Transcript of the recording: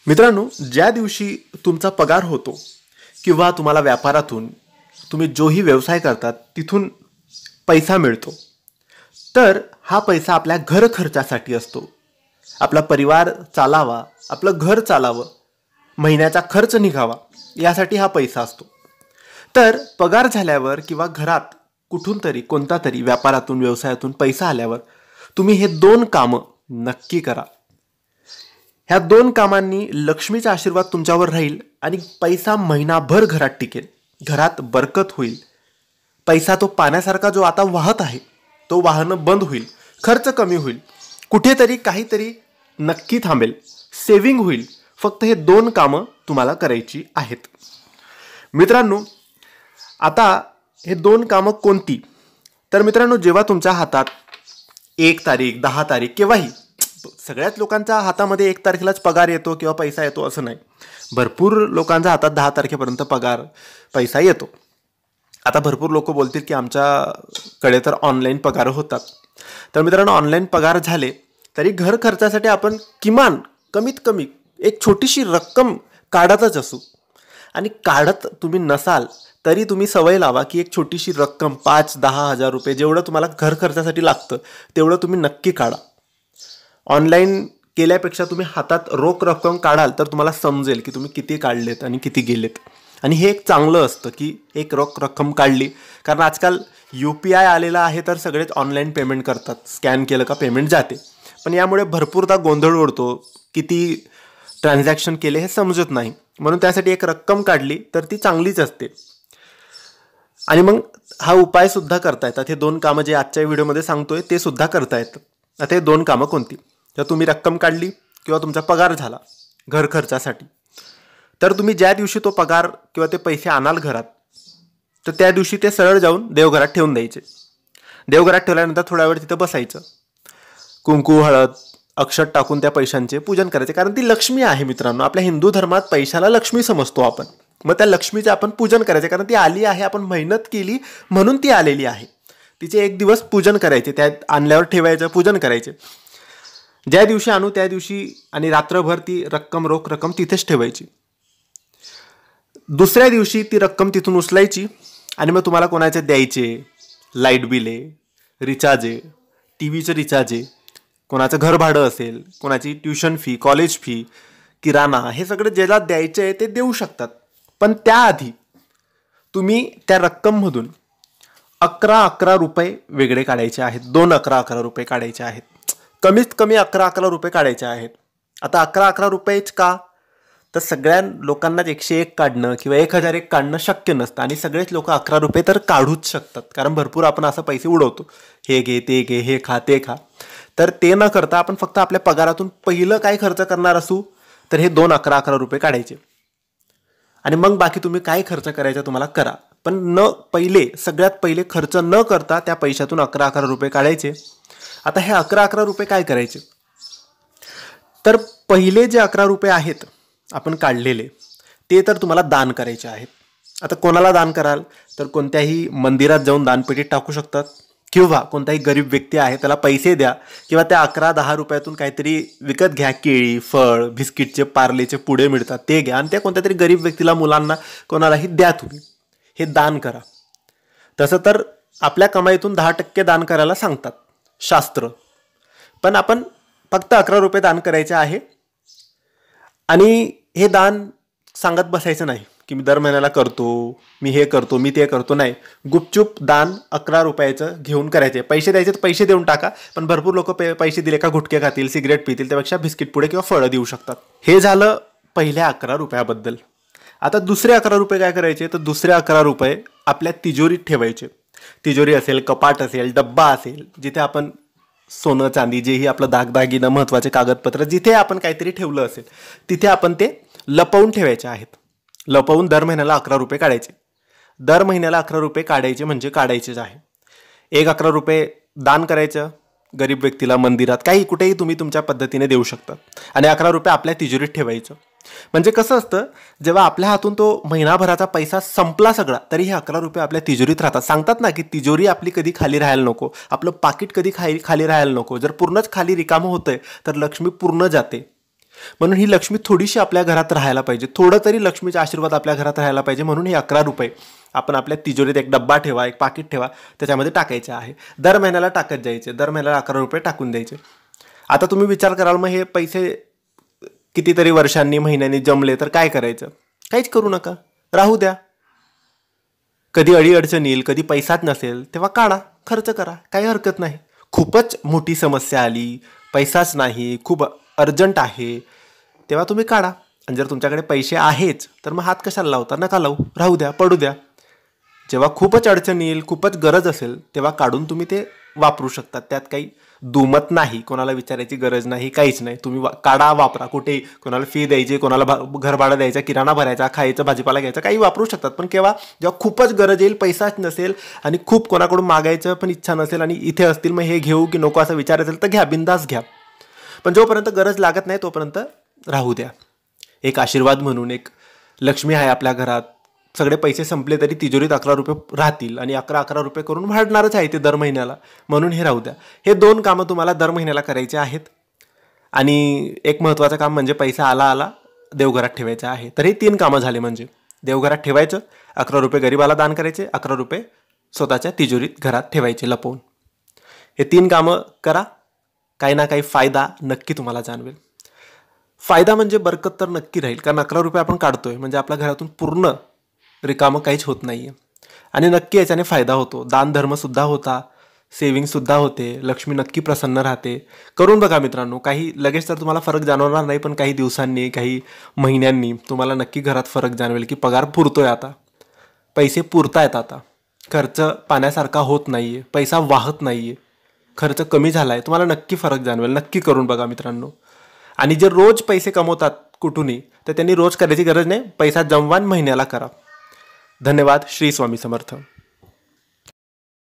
मित्रांनो, ज्या दिवशी तुमचा पगार होतो किंवा तुम्हाला व्यापारातून तुम्ही जोही व्यवसाय करतात तिथून पैसा मिळतो, तर हा पैसा आपल्या घर खर्चासाठी असतो. आपला परिवार चालावा, आपलं घर चालावं, महिन्याचा खर्च निघावा यासाठी हा पैसा असतो. तर पगार झाल्यावर किंवा घरात कुठून तरी कोणता तरी व्यापारातून व्यवसायातून पैसा आल्यावर तुम्ही हे दोन कामं नक्की करा. ह्या दोन कामांनी लक्ष्मीचा आशीर्वाद तुमच्यावर राहील आणि पैसा महिनाभर घरात टिकेल, घरात बरकत होईल. पैसा तो पाण्यासारखा जो आता वाहत आहे तो वाहनं बंद होईल, खर्च कमी होईल, कुठेतरी काहीतरी नक्की थांबेल, सेव्हिंग होईल. फक्त हे दोन कामं तुम्हाला करायची आहेत. मित्रांनो, आता हे दोन कामं कोणती? तर मित्रांनो, जेव्हा तुमच्या हातात 1 तारीख 10 तारीख केव्हाही, सगळ्याच लोकांच्या हातामध्ये 1 तारखेलाच पगार येतो किंवा पैसा येतो असं नाही. भरपूर लोकांच्या हातात 10 तारखेपर्यंत पैसा येतो. आता भरपूर लोक बोलतील की आमच्याकडे तर ऑनलाईन पगार होतात. तर मित्रांनो, ऑनलाईन पगार झाले तरी घर खर्चासाठी आपण किमान कमीत कमी एक छोटीशी रक्कम काढतच असू. आणि काढत तुम्ही नसाल तरी तुम्ही सवय लावा की एक छोटीशी रक्कम 5-10 हजार रुपये जेवढं तुम्हाला घर खर्चासाठी लागतं तेवढं तुम्ही नक्की काढा. ऑनलाईन केल्यापेक्षा तुम्ही हातात रोख रक्कम काढाल तर तुम्हाला समजेल की तुम्ही किती काढलेत आणि किती गेलेत. आणि हे एक चांगलं असतं की एक रोख रक्कम काढली, कारण आजकाल UPI आलेला आहे तर सगळेच ऑनलाईन पेमेंट करतात, स्कॅन केलं का पेमेंट जाते. पण यामुळे भरपूरदा गोंधळ उडतो, किती ट्रान्झॅक्शन केले हे समजत नाही. म्हणून त्यासाठी एक रक्कम काढली तर ती चांगलीच असते. आणि मग हा उपाय सुद्धा करता येतात. हे दोन कामं जे आजच्या व्हिडिओमध्ये सांगतोय ते सुद्धा करता येतात. आता हे दोन कामं कोणती? तर तुम्ही रक्कम काढली किंवा तुमचा पगार झाला घर खर्चासाठी, तर तुम्ही ज्या दिवशी तो पगार किंवा ते पैसे आणाल घरात, तर त्या दिवशी ते सरळ जाऊन देवघरात ठेवून द्यायचे. देवघरात ठेवल्यानंतर थोड्या वेळ तिथं बसायचं, कुंकू हळद अक्षत टाकून त्या पैशांचे पूजन करायचे. कारण ती लक्ष्मी आहे मित्रांनो. आपल्या हिंदू धर्मात पैशाला लक्ष्मी समजतो आपण. मग त्या लक्ष्मीचे आपण पूजन करायचे, कारण ती आली आहे, आपण मेहनत केली म्हणून ती आलेली आहे. तिचे एक दिवस पूजन करायचे, त्यात आणल्यावर ठेवायचं, पूजन करायचे. ज्या दिवशी आणू त्या दिवशी आणि रात्रभर ती रोख रक्कम तिथेच ठेवायची. दुसऱ्या दिवशी ती रक्कम तिथून उचलायची आणि मग तुम्हाला कोणाचे द्यायचे, लाईट बिले, रिचार्ज आहे, TVचं रिचार्ज आहे, कोणाचं घर भाडं असेल, कोणाची ट्युशन फी, कॉलेज फी, किराणा, हे सगळं ज्याला द्यायचं आहे ते देऊ शकतात. पण त्याआधी तुम्ही त्या रक्कममधून 11 रुपये वेगळे काढायचे आहेत. 11 रुपये काढायचे आहेत. कमीत कमी 11 रुपये काढायचे आहेत. आता 11 रुपयेच का? तर सगळ्या लोकांनाच 101 काढणं किंवा 1001 काढणं शक्य नसतं. आणि सगळेच लोक 11 रुपये तर काढूच शकतात, कारण भरपूर आपण असं पैसे उडवतो, हे घे ते घे, हे खा ते खा. तर ते न करता आपण फक्त आपल्या पगारातून पहिलं काय खर्च करणार असू तर हे 11 रुपये काढायचे. आणि मग बाकी तुम्ही काय खर्च करायचा तुम्हाला करा. पण सगळ्यात पहिले खर्च न करता त्या पैशातून 11 रुपये काढायचे. आता हे 11 रुपये काय करायचे? तर पहिले जे 11 रुपये आहेत आपण काढलेले, ते तर तुम्हाला दान करायचे आहेत. आता कोणाला दान कराल? तर कोणत्याही मंदिरात जाऊन दानपेटीत टाकू शकतात, किंवा कोणताही गरीब व्यक्ती आहे त्याला पैसे द्या, किंवा त्या 11-10 रुपयातून काहीतरी विकत घ्या, केळी, फळ, बिस्किटचे, पार्लेचे पुडे मिळतात ते घ्या आणि त्या कोणत्या तरी गरीब व्यक्तीला, मुलांना, कोणालाही द्या. तुम्ही हे दान करा. तसं तर आपल्या कमाईतून 10% दान करायला सांगतात शास्त्र, पण आपण फक्त 11 रुपये दान करायचे आहे. आणि हे दान सांगत बसायचं नाही की मी दर महिन्याला करतो, मी हे करतो, मी ते करतो. नाही, गुपचूप दान 11 रुपयाचं घेऊन करायचे. पैसे द्यायचे तर पैसे देऊन टाका, पण भरपूर लोक पैसे दिले का गुटखे खातील, सिगरेट पितील, त्यापेक्षा बिस्किट पुडे किंवा फळं देऊ शकतात. हे झालं पहिल्या 11 रुपयाबद्दल. आता दुसरे 11 रुपये काय करायचे? तर दुसरे 11 रुपये आपल्या तिजोरीत ठेवायचे. तिजोरी असेल, कपाट असेल, डब्बा असेल, जिथे आपण सोनं चांदी, जेही आपलं दागदागिनं, महत्त्वाचे कागदपत्र, जिथे आपण काहीतरी ठेवलं असेल तिथे आपण ते लपवून ठेवायचे आहेत. लपवून दर महिन्याला 11 रुपये काढायचे. दर महिन्याला 11 रुपये काढायचे म्हणजे काढायचेच आहे. 11 रुपये दान करायचं गरीब व्यक्तीला, मंदिरात, काही कुठेही तुम्ही तुमच्या पद्धतीने देऊ शकता. आणि 11 रुपये आपल्या तिजोरीत ठेवायचं. म्हणजे कसं असतं, जेव्हा आपल्या हातून तो महिनाभराचा पैसा संपला सगळा, तरी हे 11 रुपये आपल्या तिजोरीत राहतात. सांगतात ना की तिजोरी आपली कधी खाली राहायला नको, आपलं पाकिट कधी खाली राहायला नको. जर पूर्णच खाली रिकामं होतंय तर लक्ष्मी पूर्ण जाते. म्हणून ही लक्ष्मी थोडीशी आपल्या घरात राहायला पाहिजे, थोडं तरी लक्ष्मीचा आशीर्वाद आपल्या घरात राहायला पाहिजे. म्हणून हे 11 रुपये आपण आपल्या तिजोरीत एक डब्बा ठेवा, एक पाकिट ठेवा, त्याच्यामध्ये टाकायचे आहे. दर महिन्याला टाकत जायचे, दर महिन्याला 11 रुपये टाकून द्यायचे. आता तुम्ही विचार कराल, मग हे पैसे कितीतरी वर्षांनी महिन्यांनी जमले तर काय करायचं? काहीच करू नका, राहू द्या. कधी अडीअडचण येईल, कधी पैसाच नसेल, तेव्हा काढा, खर्च करा, काही हरकत नाही. खूपच मोठी समस्या आली, पैसाच नाही, खूप अर्जंट आहे, तेव्हा तुम्ही काढा. आणि जर तुमच्याकडे पैसे आहेच तर मग हात कशाला लावता? नका लावू, राहू द्या, पडू द्या. जेव्हा खूपच अडचण येईल, खूपच गरज असेल, तेव्हा काढून तुम्ही ते वापरू शकतात. त्यात काही दुमत नाही, कोणाला विचारायची गरज नाही, काहीच नाही. तुम्ही काढा, वापरा. कुठे कोणाला फी द्यायची, कोणाला घर भाडं द्यायचा, किराणा भरायचा, खायचं, भाजीपाला घ्यायचा, काही वापरू शकतात. पण केव्हा? जेव्हा खूपच गरज येईल, पैसाच नसेल आणि खूप कोणाकडून मागायचं पण इच्छा नसेल आणि इथे असतील, मग हे घेऊ की नको असं विचार असेल तर घ्या, बिंदास घ्या. पण जोपर्यंत गरज लागत नाही तोपर्यंत राहू द्या. एक आशीर्वाद म्हणून, एक लक्ष्मी आहे आपल्या घरात. सगळे पैसे संपले तरी तिजोरीत 11 रुपये राहतील आणि 11 रुपये करून वाढणारच आहे ते दर महिन्याला. म्हणून हे राहू द्या. हे 2 कामं तुम्हाला दर महिन्याला करायचे आहेत. आणि एक महत्त्वाचं काम म्हणजे पैसा आला आला देवघरात ठेवायचा आहे. तर हे 3 कामं झाले. म्हणजे देवघरात ठेवायचं, 11 रुपये गरिबाला दान करायचे, 11 रुपये स्वतःच्या तिजोरीत घरात ठेवायचे लपवून. हे 3 कामं करा, काही ना काही फायदा नक्की तुम्हाला जाणवेल. फायदा म्हणजे बरकत तर नक्की राहील, कारण 11 रुपये आपण काढतोय म्हणजे आपल्या घरातून पूर्ण रिकामं काहीच होत नाही आहे. आणि नक्की याच्याने फायदा होतो, दानधर्मसुद्धा होता, सेविंगसुद्धा होते, लक्ष्मी नक्की प्रसन्न राहते. करून बघा मित्रांनो. काही लगेच तर तुम्हाला फरक जाणवणार नाही, पण काही दिवसांनी, काही महिन्यांनी तुम्हाला नक्की घरात फरक जाणवेल की पगार पुरतोय आता, पैसे पुरतायत आता, खर्च पाण्यासारखा होत नाही आहे, पैसा वाहत नाही आहे, खर्च कमी झाला आहे. तुम्हाला नक्की फरक जाणवेल. नक्की करून बघा मित्रांनो. आणि जे रोज पैसे कमवतात कुठूनही, तर त्यांनी रोज करायची गरज नाही, पैसा जमवान महिन्याला करा. धन्यवाद. श्री स्वामी समर्थ.